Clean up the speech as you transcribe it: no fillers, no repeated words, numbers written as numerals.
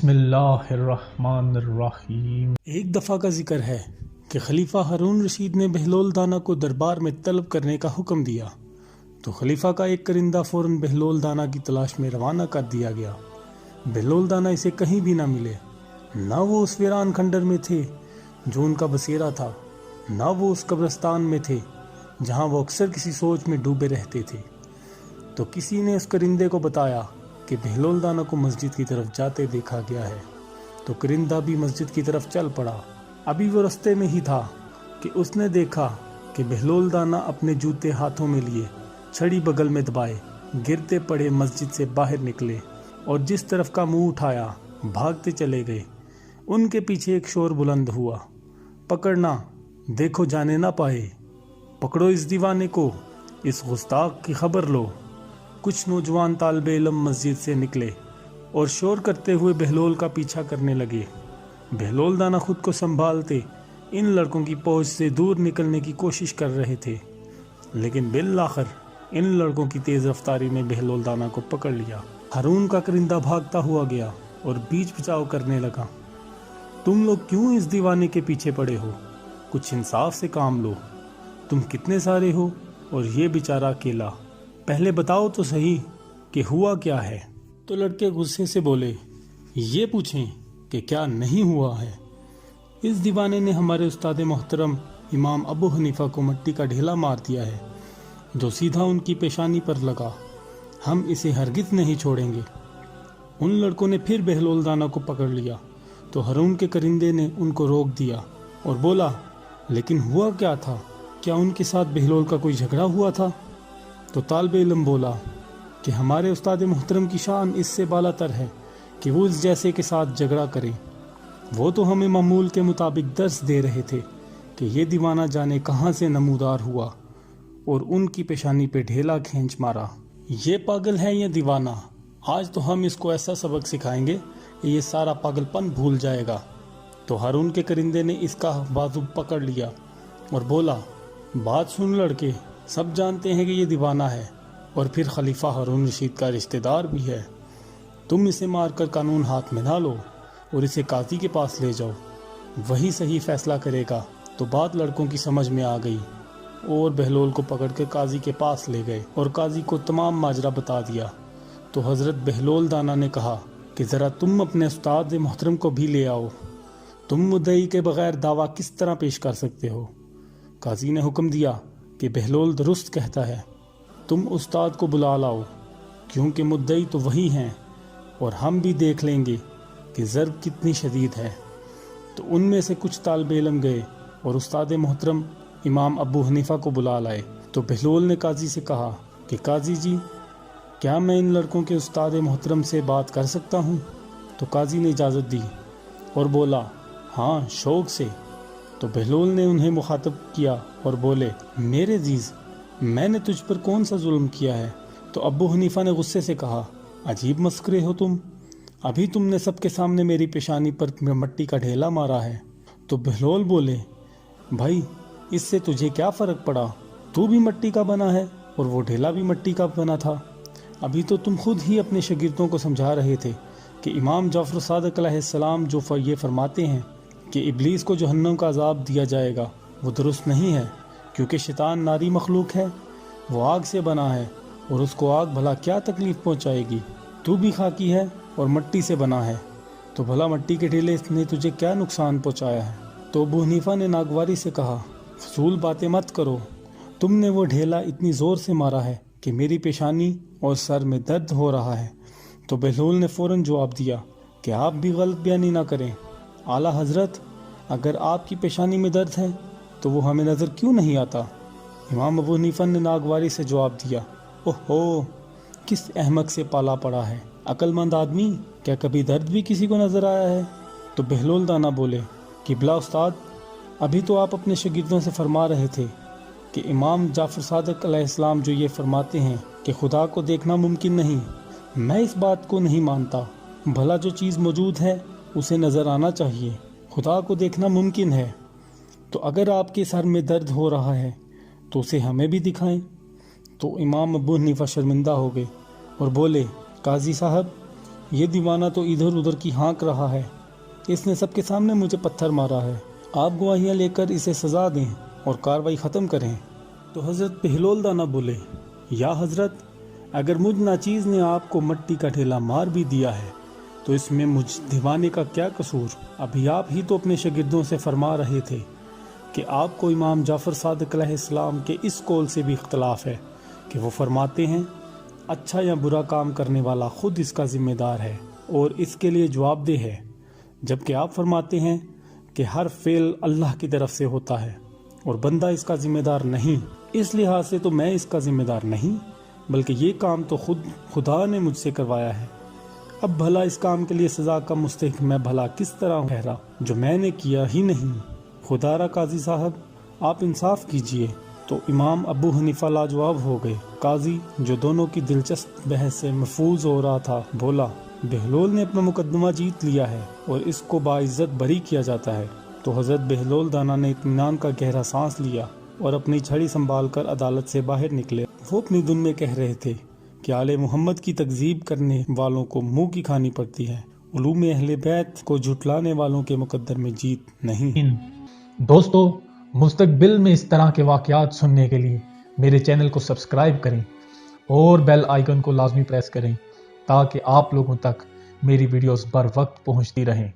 بسم اللہ الرحمن الرحیم۔ ایک دفعہ کا ذکر ہے کہ خلیفہ ہارون رشید نے بہلول دانہ کو دربار میں طلب کرنے کا حکم دیا تو خلیفہ کا ایک کرندہ فوراً بہلول دانہ کی تلاش میں روانہ کر دیا گیا۔ بہلول دانہ اسے کہیں بھی نہ ملے، نہ وہ اس ویران کھنڈر میں تھے جو ان کا بسیرا تھا، نہ وہ اس قبرستان میں تھے جہاں وہ اکثر کسی سوچ میں ڈوبے رہتے تھے۔ تو کسی نے اس کرندے کو بتایا کہ بہلول دانہ کو مسجد کی طرف جاتے دیکھا گیا ہے، تو کرندہ بھی مسجد کی طرف چل پڑا۔ ابھی وہ رستے میں ہی تھا کہ اس نے دیکھا کہ بہلول دانہ اپنے جوتے ہاتھوں میں لیے چھڑی بغل میں دبائے گرتے پڑے مسجد سے باہر نکلے اور جس طرف کا منہ اٹھایا بھاگتے چلے گئے۔ ان کے پیچھے ایک شور بلند ہوا، پکڑنا، دیکھو جانے نہ پائے، پکڑو اس دیوانے کو، اس گستاخ کی خبر لو۔ کچھ نوجوان طالب علم مسجد سے نکلے اور شور کرتے ہوئے بہلول کا پیچھا کرنے لگے۔ بہلول دانہ خود کو سنبھالتے ان لڑکوں کی پہنچ سے دور نکلنے کی کوشش کر رہے تھے، لیکن بالآخر ان لڑکوں کی تیز رفتاری نے بہلول دانہ کو پکڑ لیا۔ ہارون کا کرندہ بھاگتا ہوا گیا اور بیچ بچاؤ کرنے لگا، تم لوگ کیوں اس دیوانے کے پیچھے پڑے ہو؟ کچھ انصاف سے کام لو، تم کتنے سارے ہو اور یہ بیچارہ اکیلا؟ پہلے بتاؤ تو صحیح کہ ہوا کیا ہے؟ تو لڑکے غصے سے بولے، یہ پوچھیں کہ کیا نہیں ہوا ہے؟ اس دیوانے نے ہمارے استاد محترم امام ابو حنیفہ کو مٹی کا ڈھیلا مار دیا ہے جو سیدھا ان کی پیشانی پر لگا، ہم اسے ہرگز نہیں چھوڑیں گے۔ ان لڑکوں نے پھر بہلول دانہ کو پکڑ لیا تو ہارون کے کرندے نے ان کو روک دیا اور بولا، لیکن ہوا کیا تھا؟ کیا ان کے ساتھ بہلول کا کوئی جھگڑا ہوا تھا؟ تو طالب علم بولا کہ ہمارے استاد محترم کی شان اس سے بالا تر ہے کہ وہ اس جیسے کے ساتھ جھگڑا کریں۔ وہ تو ہمیں معمول کے مطابق درس دے رہے تھے کہ یہ دیوانہ جانے کہاں سے نمودار ہوا اور ان کی پیشانی پہ ڈھیلا کھینچ مارا۔ یہ پاگل ہے یہ دیوانہ، آج تو ہم اس کو ایسا سبق سکھائیں گے کہ یہ سارا پاگل پن بھول جائے گا۔ تو ہارون کے کرندے نے اس کا بازو پکڑ لیا اور بولا، بات سن لڑکے، سب جانتے ہیں کہ یہ دیوانہ ہے اور پھر خلیفہ ہارون رشید کا رشتہ دار بھی ہے۔ تم اسے مار کر قانون ہاتھ میں نہ لو اور اسے قاضی کے پاس لے جاؤ، وہی صحیح فیصلہ کرے گا۔ تو بات لڑکوں کی سمجھ میں آ گئی اور بہلول کو پکڑ کر قاضی کے پاس لے گئے اور قاضی کو تمام ماجرا بتا دیا۔ تو حضرت بہلول دانہ نے کہا کہ ذرا تم اپنے استاد محترم کو بھی لے آؤ، تم مدعی کے بغیر دعویٰ کس طرح پیش کر سکتے ہو؟ قاضی نے حکم دیا کہ بہلول درست کہتا ہے، تم استاد کو بلا لاؤ، کیونکہ مدعی تو وہی ہیں اور ہم بھی دیکھ لیں گے کہ ضرب کتنی شدید ہے۔ تو ان میں سے کچھ طالب علم گئے اور استاد محترم امام ابو حنیفہ کو بلا لائے۔ تو بہلول نے قاضی سے کہا کہ قاضی جی، کیا میں ان لڑکوں کے استاد محترم سے بات کر سکتا ہوں؟ تو قاضی نے اجازت دی اور بولا، ہاں شوق سے۔ تو بہلول نے انہیں مخاطب کیا اور بولے، میرے عزیز، میں نے تجھ پر کون سا ظلم کیا ہے؟ تو ابو حنیفہ نے غصے سے کہا، عجیب مسخرے ہو تم، ابھی تم نے سب کے سامنے میری پیشانی پر مٹی کا ڈھیلا مارا ہے۔ تو بہلول بولے، بھائی اس سے تجھے کیا فرق پڑا؟ تو بھی مٹی کا بنا ہے اور وہ ڈھیلا بھی مٹی کا بنا تھا۔ ابھی تو تم خود ہی اپنے شاگردوں کو سمجھا رہے تھے کہ امام جعفر صادق علیہ السلام جو یہ فرماتے ہیں کہ ابلیس کو جہنم کا عذاب دیا جائے گا، وہ درست نہیں ہے، کیونکہ شیطان ناری مخلوق ہے، وہ آگ سے بنا ہے اور اس کو آگ بھلا کیا تکلیف پہنچائے گی؟ تو بھی خاکی ہے اور مٹی سے بنا ہے، تو بھلا مٹی کے ڈھیلے نے تجھے کیا نقصان پہنچایا ہے؟ تو ابو حنیفہ نے ناگواری سے کہا، فضول باتیں مت کرو، تم نے وہ ڈھیلا اتنی زور سے مارا ہے کہ میری پیشانی اور سر میں درد ہو رہا ہے۔ تو بہلول نے فوراً جواب دیا کہ آپ بھی غلط بیانی نہ کریں، اعلیٰ حضرت، اگر آپ کی پیشانی میں درد ہے تو وہ ہمیں نظر کیوں نہیں آتا؟ امام ابو حنیفہ نے ناگواری سے جواب دیا، اوہو، کس احمق سے پالا پڑا ہے، عقل مند آدمی، کیا کبھی درد بھی کسی کو نظر آیا ہے؟ تو بہلول دانہ بولے، قبلہ استاد، ابھی تو آپ اپنے شاگردوں سے فرما رہے تھے کہ امام جعفر صادق علیہ السلام جو یہ فرماتے ہیں کہ خدا کو دیکھنا ممکن نہیں، میں اس بات کو نہیں مانتا، بھلا جو چیز موجود ہے اسے نظر آنا چاہیے، خدا کو دیکھنا ممکن ہے، تو اگر آپ کے سر میں درد ہو رہا ہے تو اسے ہمیں بھی دکھائیں۔ تو امام ابو حنیفہ شرمندہ ہو گئے اور بولے، قاضی صاحب، یہ دیوانہ تو ادھر ادھر کی ہانک رہا ہے، اس نے سب کے سامنے مجھے پتھر مارا ہے، آپ گواہیاں لے کر اسے سزا دیں اور کاروائی ختم کریں۔ تو حضرت بہلول دانا بولے، یا حضرت، اگر مجھ ناچیز نے آپ کو مٹی کا ڈھیلا مار بھی دیا ہے تو اس میں مجھ دیوانے کا کیا قصور؟ ابھی آپ ہی تو اپنے شاگردوں سے فرما رہے تھے کہ آپ کو امام جعفر صادق علیہ السلام کے اس قول سے بھی اختلاف ہے کہ وہ فرماتے ہیں اچھا یا برا کام کرنے والا خود اس کا ذمہ دار ہے اور اس کے لیے جواب دہ ہے، جبکہ آپ فرماتے ہیں کہ ہر فعل اللہ کی طرف سے ہوتا ہے اور بندہ اس کا ذمہ دار نہیں۔ اس لحاظ سے تو میں اس کا ذمہ دار نہیں، بلکہ یہ کام تو خود خدا نے مجھ سے کروایا ہے۔ اب بھلا اس کام کے لیے سزا کا مستحق میں بھلا کس طرح ٹھہرا جو میں نے کیا ہی نہیں؟ خدا را قاضی صاحب، آپ انصاف کیجئے۔ تو امام ابو حنیفہ لاجواب ہو گئے۔ قاضی، جو دونوں کی دلچسپ بحث سے محفوظ ہو رہا تھا، بولا، بہلول نے اپنا مقدمہ جیت لیا ہے اور اس کو باعزت بری کیا جاتا ہے۔ تو حضرت بہلول دانا نے اطمینان کا گہرا سانس لیا اور اپنی چھڑی سنبھال کر عدالت سے باہر نکلے۔ وہ اپنی دن میں کہہ رہے تھے کہ آل محمد کی تکذیب کرنے والوں کو منہ کی کھانی پڑتی ہے، علوم اہل بیت کو جھٹلانے والوں کے مقدر میں جیت نہیں۔ دوستو، مستقبل میں اس طرح کے واقعات سننے کے لیے میرے چینل کو سبسکرائب کریں اور بیل آئیکن کو لازمی پریس کریں تاکہ آپ لوگوں تک میری ویڈیوز بر وقت پہنچتی رہیں۔